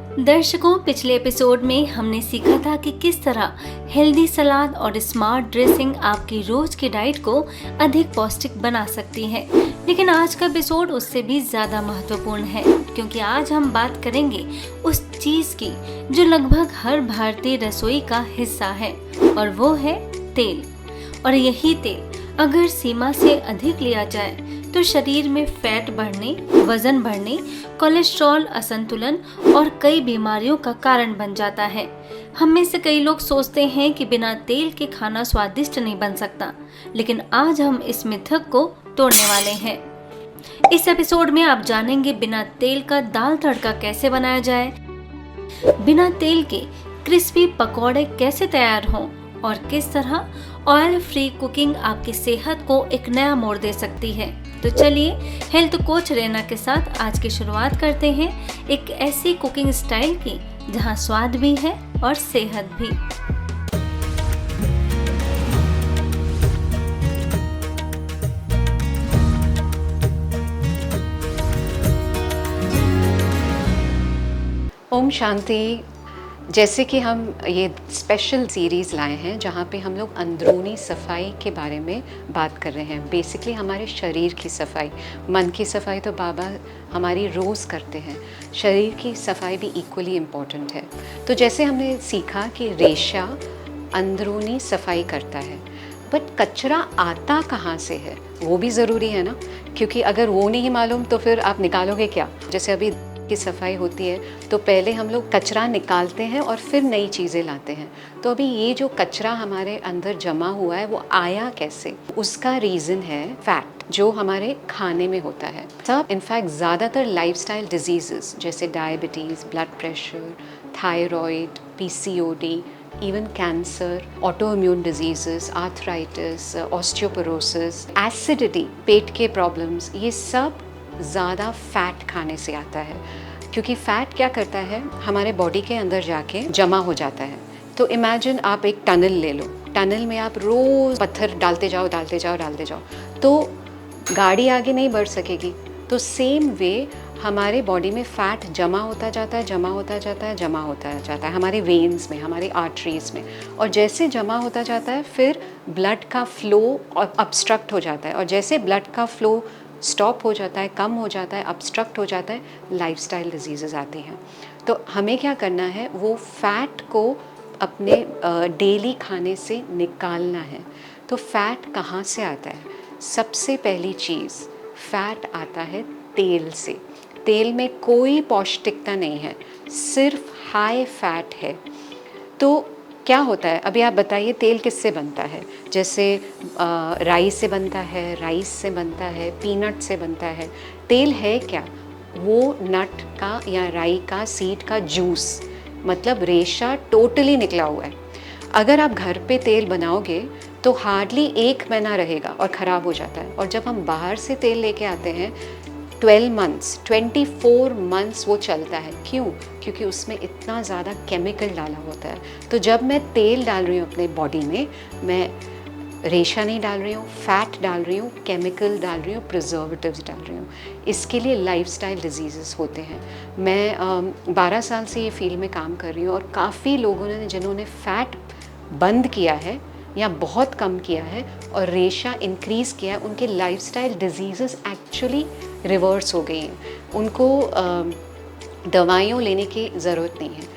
दर्शकों, पिछले एपिसोड में हमने सीखा था कि किस तरह हेल्दी सलाद और स्मार्ट ड्रेसिंग आपकी रोज की डाइट को अधिक पौष्टिक बना सकती है। लेकिन आज का एपिसोड उससे भी ज्यादा महत्वपूर्ण है, क्योंकि आज हम बात करेंगे उस चीज की जो लगभग हर भारतीय रसोई का हिस्सा है, और वो है तेल। और यही तेल अगर सीमा से अधिक लिया जाए तो शरीर में फैट बढ़ने, वजन बढ़ने, कोलेस्ट्रॉल असंतुलन और कई बीमारियों का कारण बन जाता है। हम में से कई लोग सोचते हैं कि बिना तेल के खाना स्वादिष्ट नहीं बन सकता, लेकिन आज हम इस मिथक को तोड़ने वाले हैं। इस एपिसोड में आप जानेंगे बिना तेल का दाल तड़का कैसे बनाया जाए, बिना तेल के क्रिस्पी पकौड़े कैसे तैयार हों, और किस तरह ऑयल फ्री कुकिंग आपकी सेहत को एक नया मोड़ दे सकती है। तो चलिए हेल्थ कोच रेना के साथ आज की शुरुआत करते हैं एक ऐसी कुकिंग स्टाइल की जहां स्वाद भी है और सेहत भी। ओम शांति। जैसे कि हम ये स्पेशल सीरीज़ लाए हैं जहाँ पे हम लोग अंदरूनी सफाई के बारे में बात कर रहे हैं। बेसिकली हमारे शरीर की सफाई, मन की सफाई तो बाबा हमारी रोज़ करते हैं, शरीर की सफाई भी इक्वली इम्पॉर्टेंट है। तो जैसे हमने सीखा कि रेशा अंदरूनी सफाई करता है, बट कचरा आता कहाँ से है वो भी ज़रूरी है ना, क्योंकि अगर वो नहीं मालूम तो फिर आप निकालोगे क्या। जैसे अभी की सफाई होती है तो पहले हम लोग कचरा निकालते हैं और फिर नई चीज़ें लाते हैं। तो अभी ये जो कचरा हमारे अंदर जमा हुआ है वो आया कैसे, उसका रीज़न है फैट जो हमारे खाने में होता है। सब इनफैक्ट ज़्यादातर लाइफस्टाइल डिजीज़ेस जैसे diabetes, blood pressure, thyroid, PCOD, even cancer, autoimmune diseases, arthritis, osteoporosis, acidity, पेट के प्रॉब्लम्स, ये सब ज़्यादा फैट खाने से आता है। क्योंकि फ़ैट क्या करता है, हमारे बॉडी के अंदर जाके जमा हो जाता है। तो इमेजिन आप एक टनल ले लो, टनल में आप रोज़ पत्थर डालते जाओ तो गाड़ी आगे नहीं बढ़ सकेगी। तो सेम वे हमारे बॉडी में फ़ैट जमा होता जाता है हमारे वेन्स में, हमारे आर्टरीज़ में। और जैसे जमा होता जाता है फिर ब्लड का फ्लो ऑब्स्ट्रक्ट हो जाता है, और जैसे ब्लड का फ्लो स्टॉप हो जाता है, कम हो जाता है, ऑब्स्ट्रक्ट हो जाता है, लाइफस्टाइल डिजीज़ेज़ आती हैं। तो हमें क्या करना है, वो फैट को अपने डेली खाने से निकालना है। तो फैट कहाँ से आता है? सबसे पहली चीज़, फैट आता है तेल से। तेल में कोई पौष्टिकता नहीं है, सिर्फ हाई फैट है। तो क्या होता है, अभी आप बताइए तेल किससे बनता है? जैसे राई से बनता है, राइस से बनता है, पीनट से बनता है। तेल है क्या? वो नट का या राई का सीड का जूस, मतलब रेशा टोटली निकला हुआ है। अगर आप घर पे तेल बनाओगे तो हार्डली 1 महीना रहेगा और ख़राब हो जाता है। और जब हम बाहर से तेल लेके आते हैं 12 मंथ्स, 24 मंथ्स वो चलता है। क्यों? क्योंकि उसमें इतना ज़्यादा केमिकल डाला होता है। तो जब मैं तेल डाल रही हूँ अपने बॉडी में, मैं रेशा नहीं डाल रही हूँ, फैट डाल रही हूँ, केमिकल डाल रही हूँ, प्रिजर्वेटिव्स डाल रही हूँ। इसके लिए लाइफस्टाइल डिजीज़ेस होते हैं। मैं 12 साल से ये फील्ड में काम कर रही हूँ, और काफ़ी लोगों ने जिन्होंने फ़ैट बंद किया है या बहुत कम किया है और रेशा इंक्रीज़ किया है, उनके लाइफस्टाइल डिजीज़ेस एक्चुअली रिवर्स हो गई हैं। उनको दवाइयों लेने की ज़रूरत नहीं है।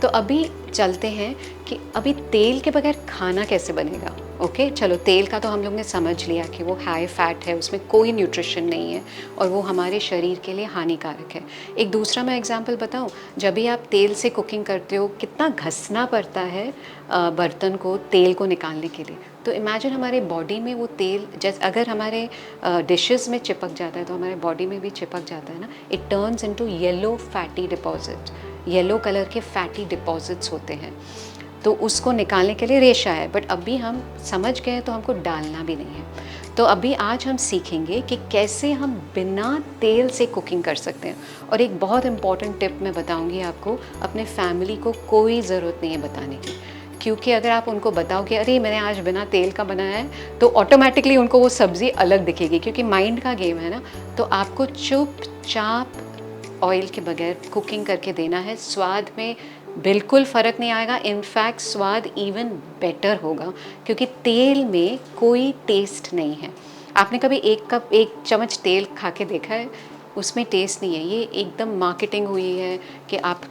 तो अभी चलते हैं कि अभी तेल के बगैर खाना कैसे बनेगा। ओके, चलो तेल का तो हम लोग ने समझ लिया कि वो हाई फैट है, उसमें कोई न्यूट्रिशन नहीं है और वो हमारे शरीर के लिए हानिकारक है। एक दूसरा मैं एग्जांपल बताऊं, जब भी आप तेल से कुकिंग करते हो कितना घसना पड़ता है बर्तन को तेल को निकालने के लिए। तो इमेजिन हमारे बॉडी में वो तेल, जैसे अगर हमारे डिशेस में चिपक जाता है तो हमारे बॉडी में भी चिपक जाता है ना। It turns into yellow fatty deposit, yellow colour के फैटी डिपॉजिट्स होते हैं। तो उसको निकालने के लिए रेशा है, बट अभी हम समझ गए तो हमको डालना भी नहीं है। तो अभी आज हम सीखेंगे कि कैसे हम बिना तेल से कुकिंग कर सकते हैं। और एक बहुत इम्पॉर्टेंट टिप मैं बताऊंगी आपको, अपने फैमिली को कोई ज़रूरत नहीं है बताने की, क्योंकि अगर आप उनको बताओगे अरे मैंने आज बिना तेल का बनाया है, तो ऑटोमेटिकली उनको वो सब्ज़ी अलग दिखेगी, क्योंकि माइंड का गेम है ना। तो आपको चुपचाप ऑयल के बगैर कुकिंग करके देना है। स्वाद में बिल्कुल फ़र्क नहीं आएगा, इनफैक्ट स्वाद इवन बेटर होगा, क्योंकि तेल में कोई टेस्ट नहीं है। आपने कभी एक चम्मच तेल खा के देखा है? उसमें टेस्ट नहीं है। ये एकदम मार्केटिंग हुई है कि आप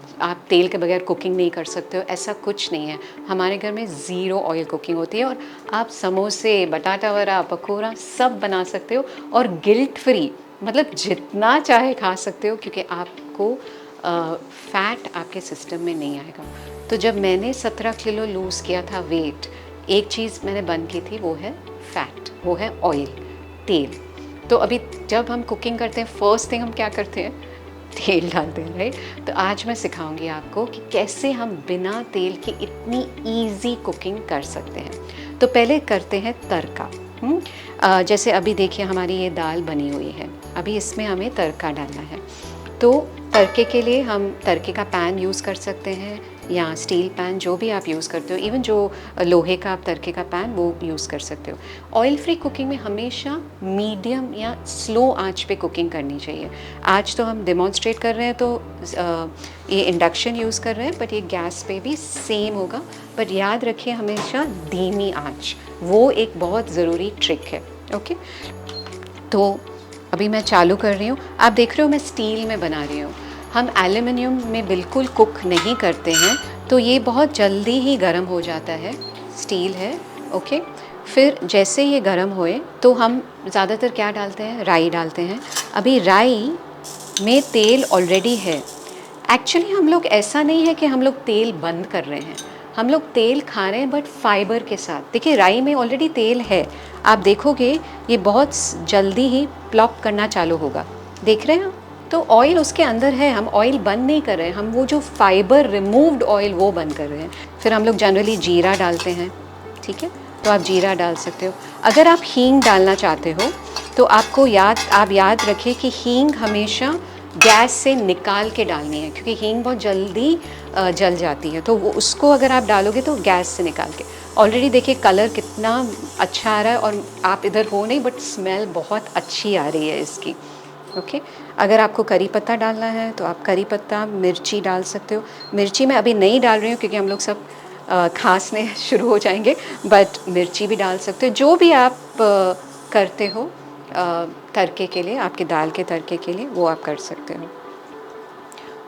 तेल के बगैर कुकिंग नहीं कर सकते हो, ऐसा कुछ नहीं है। हमारे घर में ज़ीरो ऑयल कुकिंग होती है और आप समोसे, बटाटा वड़ा, पकौड़ा सब बना सकते हो और गिल्ट फ्री, मतलब जितना चाहे खा सकते हो, क्योंकि आपको फैट आपके सिस्टम में नहीं आएगा। तो जब मैंने 17 किलो लूज़ किया था वेट, एक चीज़ मैंने बंद की थी, वो है फैट, वो है ऑयल, तेल। तो अभी जब हम कुकिंग करते हैं, फर्स्ट थिंग हम क्या करते हैं? तेल डालते हैं, राइट? तो आज मैं सिखाऊंगी आपको कि कैसे हम बिना तेल की इतनी इजी कुकिंग कर सकते हैं। तो पहले करते हैं तड़का। जैसे अभी देखिए हमारी ये दाल बनी हुई है, अभी इसमें हमें तड़का डालना है। तो तड़के के लिए हम तड़के का पैन यूज़ कर सकते हैं या स्टील पैन, जो भी आप यूज़ करते हो, इवन जो लोहे का आप तड़के का पैन, वो यूज़ कर सकते हो। ऑयल फ्री कुकिंग में हमेशा मीडियम या स्लो आंच पे कुकिंग करनी चाहिए। आज तो हम डेमॉन्स्ट्रेट कर रहे हैं तो ये इंडक्शन यूज़ कर रहे हैं, बट ये गैस पे भी सेम होगा। बट याद रखिए हमेशा धीमी आंच, वो एक बहुत ज़रूरी ट्रिक है। ओके, तो अभी मैं चालू कर रही हूँ। आप देख रहे हो मैं स्टील में बना रही हूँ। हम एल्युमिनियम में बिल्कुल कुक नहीं करते हैं, तो ये बहुत जल्दी ही गर्म हो जाता है। स्टील है, ओके। फिर जैसे ये गर्म होए तो हम ज़्यादातर क्या डालते हैं? राई डालते हैं। अभी राई में तेल ऑलरेडी है। एक्चुअली हम लोग, ऐसा नहीं है कि हम लोग तेल बंद कर रहे हैं, हम लोग तेल खा रहे हैं, बट फाइबर के साथ। देखिए राई में ऑलरेडी तेल है, आप देखोगे ये बहुत जल्दी ही प्लॉप करना चालू होगा, देख रहे हैं? तो ऑयल उसके अंदर है, हम ऑयल बंद नहीं कर रहे हैं, हम वो जो फाइबर रिमूव्ड ऑयल वो बंद कर रहे हैं। फिर हम लोग जनरली जीरा डालते हैं, ठीक है? तो आप जीरा डाल सकते हो। अगर आप हींग डालना चाहते हो तो आप याद रखिए कि हींग हमेशा गैस से निकाल के डालनी है, क्योंकि हींग बहुत जल्दी जल जाती है। तो वो उसको अगर आप डालोगे तो गैस से निकाल के। ऑलरेडी देखिए कलर कितना अच्छा आ रहा है, और आप इधर हो नहीं, बट स्मेल बहुत अच्छी आ रही है इसकी। ओके, अगर आपको करी पत्ता डालना है तो आप करी पत्ता, मिर्ची डाल सकते हो। मिर्ची मैं अभी नहीं डाल रही हूँ क्योंकि हम लोग सब खांसने शुरू हो जाएंगे, बट मिर्ची भी डाल सकते हो। जो भी आप करते हो तड़के के लिए, आपके दाल के तड़के के लिए, वो आप कर सकते हो।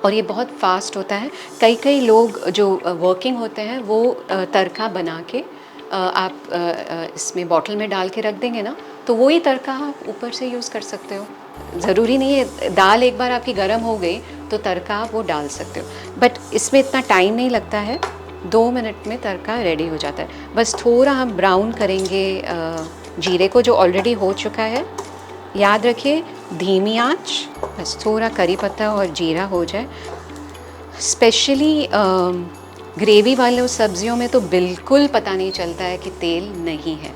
और ये बहुत फास्ट होता है। कई लोग जो वर्किंग होते हैं वो तड़का बना के आप इसमें बॉटल में डाल के रख देंगे ना, तो वही तड़का आप ऊपर से यूज़ कर सकते हो। ज़रूरी नहीं है दाल एक बार आपकी गर्म हो गई तो तड़का आप वो डाल सकते हो, बट इसमें इतना टाइम नहीं लगता है, 2 मिनट में तड़का रेडी हो जाता है। बस थोड़ा हम ब्राउन करेंगे जीरे को, जो ऑलरेडी हो चुका है। याद रखिए धीमी आंच, बस थोड़ा करी पत्ता और जीरा हो जाए। स्पेशली ग्रेवी वाले सब्जियों में तो बिल्कुल पता नहीं चलता है कि तेल नहीं है,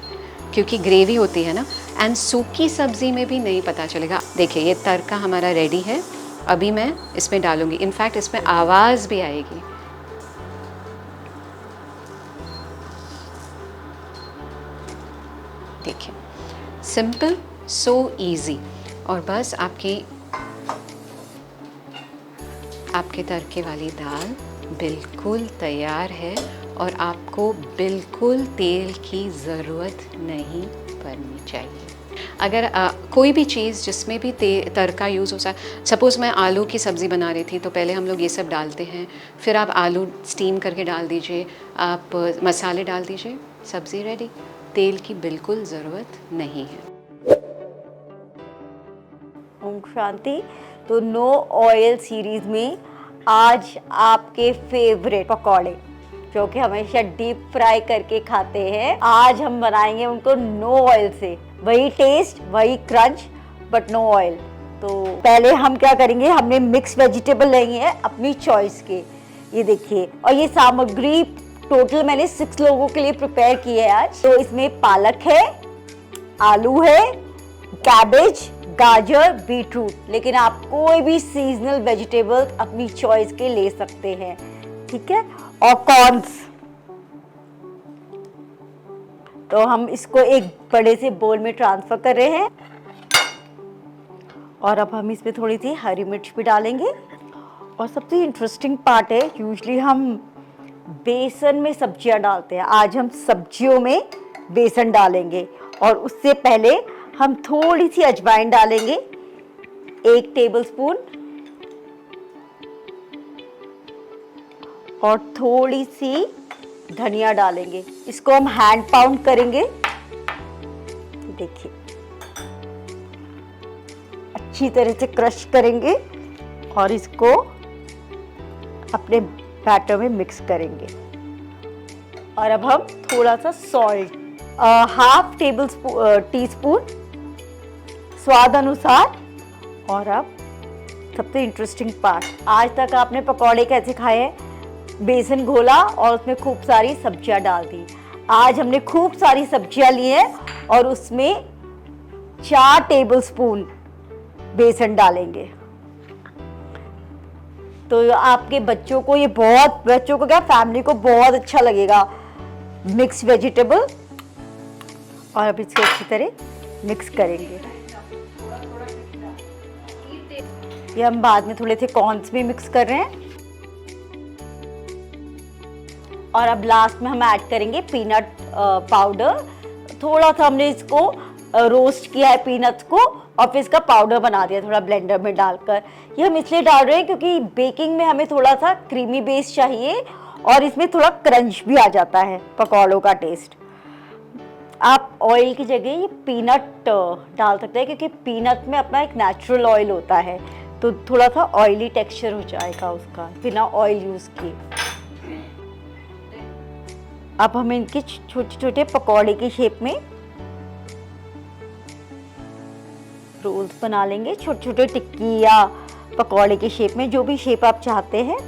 क्योंकि ग्रेवी होती है ना। एंड सूखी सब्ज़ी में भी नहीं पता चलेगा। देखिए ये तड़का हमारा रेडी है, अभी मैं इसमें डालूँगी। इनफैक्ट इसमें आवाज़ भी आएगी। देखिए सिंपल, सो इजी। और बस आपके तड़के वाली दाल बिल्कुल तैयार है, और आपको बिल्कुल तेल की ज़रूरत नहीं पड़नी चाहिए। अगर कोई भी चीज़ जिसमें भी तड़का यूज़ हो सकता, सपोज़ मैं आलू की सब्ज़ी बना रही थी, तो पहले हम लोग ये सब डालते हैं, फिर आप आलू स्टीम करके डाल दीजिए, आप मसाले डाल दीजिए, सब्ज़ी रेडी। तेल की बिल्कुल ज़रूरत नहीं है। ओम शांति। तो नो ऑयल सीरीज में आज आपके फेवरेट पकौड़े, जो कि हमेशा डीप फ्राई करके खाते हैं, आज हम बनाएंगे उनको नो ऑयल से। वही टेस्ट, वही क्रंच, बट नो ऑयल। तो पहले हम क्या करेंगे, हमने मिक्स वेजिटेबल लेंगे अपनी चॉइस के। ये देखिए, और ये सामग्री टोटल मैंने 6 लोगों के लिए प्रिपेयर की है आज। तो इसमें पालक है, आलू है, कैबेज, गाजर, बीटरूट, लेकिन आप कोई भी सीजनल वेजिटेबल अपनी चॉइस के ले सकते हैं, ठीक है। और कॉर्न्स। तो हम इसको एक बड़े से बोल में ट्रांसफर कर रहे हैं, और अब हम इसमें थोड़ी सी हरी मिर्च भी डालेंगे। और सबसे इंटरेस्टिंग पार्ट है, यूजुअली हम बेसन में सब्जियां डालते हैं, आज हम सब्जियों में बेसन डालेंगे। और उससे पहले हम थोड़ी सी अजवाइन डालेंगे, 1 टेबलस्पून, और थोड़ी सी धनिया डालेंगे। इसको हम हैंड पाउंड करेंगे। देखिए अच्छी तरह से क्रश करेंगे और इसको अपने बैटर में मिक्स करेंगे। और अब हम थोड़ा सा सॉल्ट, हाफ टीस्पून स्वाद अनुसार। और अब सबसे इंटरेस्टिंग पार्ट, आज तक आपने पकौड़े कैसे खाए हैं? बेसन घोला और उसमें खूब सारी सब्जियां डाल दी। आज हमने खूब सारी सब्जियां ली हैं और उसमें 4 टेबलस्पून बेसन डालेंगे। तो आपके बच्चों को ये बहुत, बच्चों को क्या, फैमिली को बहुत अच्छा लगेगा मिक्स वेजिटेबल। और अब इसको अच्छी तरह मिक्स करेंगे। ये हम बाद में थोड़े से कॉर्न्स भी मिक्स कर रहे हैं। और अब लास्ट में हम ऐड करेंगे पीनट पाउडर। थोड़ा सा हमने इसको रोस्ट किया है पीनट्स को और फिर इसका पाउडर बना दिया थोड़ा ब्लेंडर में डालकर। ये हम इसलिए डाल रहे हैं क्योंकि बेकिंग में हमें थोड़ा सा क्रीमी बेस चाहिए और इसमें थोड़ा क्रंच भी आ जाता है पकौड़ों का टेस्ट। आप ऑयल की जगह ये पीनट डाल सकते हैं क्योंकि पीनट में अपना एक नेचुरल ऑयल होता है, तो थोड़ा सा ऑयली टेक्सचर हो जाएगा उसका बिना ऑयल यूज़ किए। अब हम इनके छोटे छोटे पकौड़े की शेप में रोल्स बना लेंगे, छोटे छोटे टिक्की या पकौड़े की शेप में, जो भी शेप आप चाहते हैं।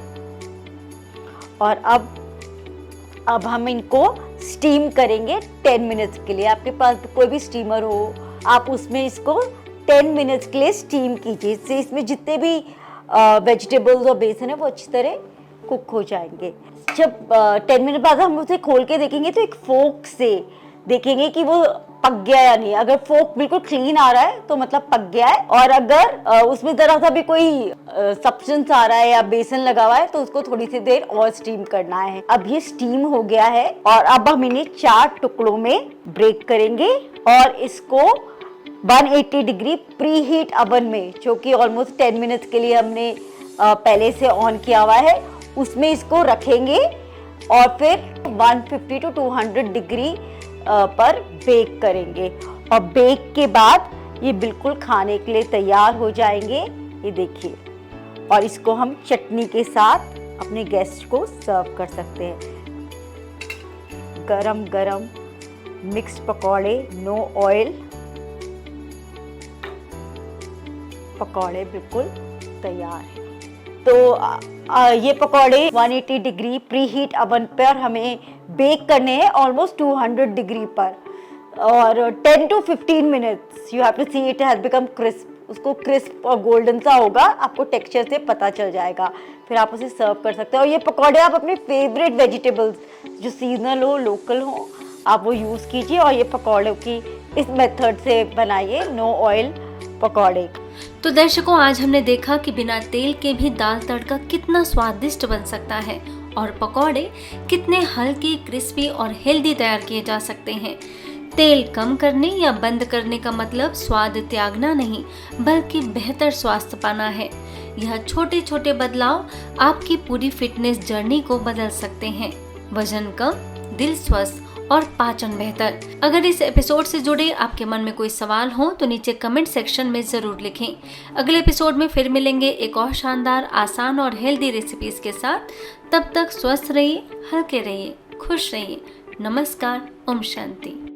और अब हम इनको स्टीम करेंगे 10 मिनट्स के लिए। आपके पास कोई भी स्टीमर हो, आप उसमें इसको 10 मिनट्स के लिए स्टीम कीजिए। इससे इसमें जितने भी वेजिटेबल्स और बेसन है वो अच्छी तरह कुक हो जाएंगे। जब 10 मिनट बाद हम उसे खोल के देखेंगे तो एक फोक से देखेंगे कि वो पक गया या नहीं। अगर फोक बिल्कुल क्लीन आ रहा है तो मतलब पक गया है, और अगर उसमें जरा सा भी कोई सब्सटेंस आ रहा है या बेसन लगा हुआ है तो उसको थोड़ी सी देर और स्टीम करना है। अब ये स्टीम हो गया है और अब हम इन्हें 4 टुकड़ों में ब्रेक करेंगे और इसको 180 डिग्री प्री हीट ओवन में, जो कि ऑलमोस्ट 10 मिनट्स के लिए हमने पहले से ऑन किया हुआ है, उसमें इसको रखेंगे और फिर 150 to 200 डिग्री पर बेक करेंगे। और बेक के बाद ये बिल्कुल खाने के लिए तैयार हो जाएंगे, ये देखिए। और इसको हम चटनी के साथ अपने गेस्ट को सर्व कर सकते हैं। गरम गरम मिक्स्ड पकौड़े, नो ऑयल पकौड़े बिल्कुल तैयार है। तो ये पकौड़े 180 डिग्री प्री हीट ओवन पर हमें बेक करने हैं ऑलमोस्ट 200 डिग्री पर, और 10 to 15 minutes. You have to see it has become crisp. उसको क्रिस्प और गोल्डन सा होगा, आपको टेक्सचर से पता चल जाएगा, फिर आप उसे सर्व कर सकते हैं। और ये पकौड़े आप अपने फेवरेट वेजिटेबल्स जो सीजनल हो, लोकल हो, आप वो यूज़ कीजिए और ये पकौड़ों की इस मेथड से बनाइए, नो ऑयल पकौड़े। तो दर्शकों, आज हमने देखा कि बिना तेल के भी दाल तड़का कितना स्वादिष्ट बन सकता है और पकौड़े कितने हल्के, क्रिस्पी और हेल्दी तैयार किए जा सकते हैं। तेल कम करने या बंद करने का मतलब स्वाद त्यागना नहीं, बल्कि बेहतर स्वास्थ्य पाना है। यह छोटे छोटे बदलाव आपकी पूरी फिटनेस जर्नी को बदल सकते हैं। वजन कम, दिल स्वस्थ और पाचन बेहतर। अगर इस एपिसोड से जुड़े आपके मन में कोई सवाल हो तो नीचे कमेंट सेक्शन में ज़रूर लिखें। अगले एपिसोड में फिर मिलेंगे एक और शानदार, आसान और हेल्दी रेसिपीज़ के साथ। तब तक स्वस्थ रहिए, हल्के रहिए, खुश रहिए। नमस्कार, ओम शांति।